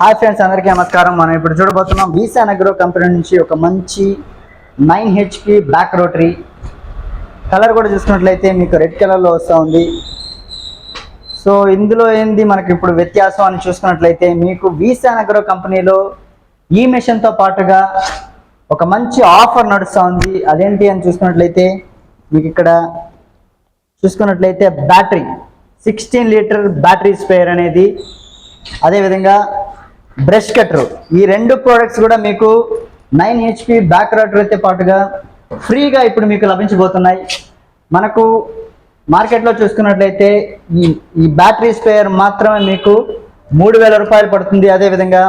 Hi friends, అందరికీ నమస్కారం. మనం ఇప్పుడు చూడబోతున్నాం వీసాన్ అగ్రో కంపెనీ నుంచి ఒక మంచి 9 HP బ్యాక్ రోటరీ. కలర్ కూడా చూసుకున్నట్లయితే మీకు రెడ్ కలర్లో వస్తూ ఉంది. సో ఇందులో ఏంది మనకి ఇప్పుడు వ్యత్యాసం అని చూసుకున్నట్లయితే మీకు వీసాన్ అగ్రో కంపెనీలో ఈ మెషిన్తో పాటుగా ఒక మంచి ఆఫర్ నడుస్తూ ఉంది. అదేంటి అని చూసుకున్నట్లయితే మీకు ఇక్కడ చూసుకున్నట్లయితే బ్యాటరీ 16 లీటర్ బ్యాటరీ స్పేర్ అనేది, అదేవిధంగా బ్రష్ కటర్, ఈ రెండు ప్రోడక్ట్స్ కూడా మీకు 9 HP బ్యాక్ రోటరీతో పాటుగా ఫ్రీగా ఇప్పుడు మీకు లభించబోతున్నాయి. మనకు మార్కెట్లో చూసుకున్నట్లయితే ఈ బ్యాటరీ స్పేర్ మాత్రమే మీకు 3000 రూపాయలు పడుతుంది. అదేవిధంగా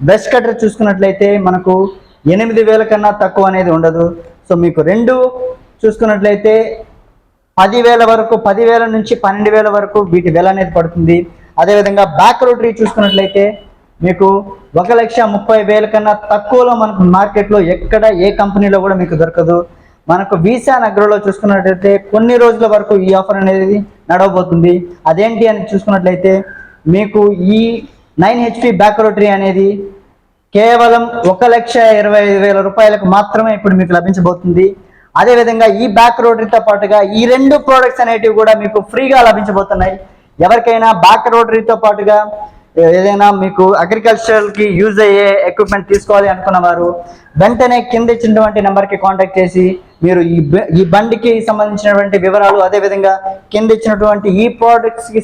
బ్రష్ కటర్ చూసుకున్నట్లయితే మనకు 8000 కన్నా తక్కువ అనేది ఉండదు. సో మీకు రెండు చూసుకున్నట్లయితే 10,000 వరకు, 10,000 నుంచి 12,000 వరకు వీటి వెల అనేది పడుతుంది. అదేవిధంగా బ్యాక్ రోటరీ చూసుకున్నట్లయితే మీకు 1,30,000 కన్నా తక్కువలో మనకు మార్కెట్లో ఎక్కడ ఏ కంపెనీలో కూడా మీకు దొరకదు. మనకు వీసాన్ అగ్రోలో చూసుకున్నట్లయితే కొన్ని రోజుల వరకు ఈ ఆఫర్ అనేది నడవబోతుంది. అదేంటి అని చూసుకున్నట్లయితే మీకు ఈ 9 HP బ్యాక్ రోటరీ అనేది కేవలం 1,25,000 రూపాయలకు మాత్రమే ఇప్పుడు మీకు లభించబోతుంది. అదేవిధంగా ఈ బ్యాక్ రోటరీతో పాటుగా ఈ రెండు ప్రోడక్ట్స్ అనేటివి కూడా మీకు ఫ్రీగా లభించబోతున్నాయి. ఎవరికైనా బ్యాక్ రోటరీతో పాటుగా ఏదైనా మీకు అగ్రికల్చర్కి యూజ్ అయ్యే ఎక్విప్మెంట్ తీసుకోవాలి అనుకున్న వారు వెంటనే కింద ఇచ్చినటువంటి నెంబర్కి కాంటాక్ట్ చేసి మీరు ఈ బండికి సంబంధించినటువంటి వివరాలు, అదేవిధంగా కింద ఇచ్చినటువంటి ఈ ప్రోడక్ట్స్కి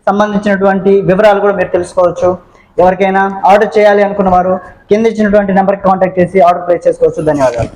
సంబంధించినటువంటి వివరాలు కూడా మీరు తెలుసుకోవచ్చు. ఎవరికైనా ఆర్డర్ చేయాలి అనుకున్న వారు కింద ఇచ్చినటువంటి నెంబర్కి కాంటాక్ట్ చేసి ఆర్డర్ ప్లేస్ చేసుకోవచ్చు. ధన్యవాదాలు.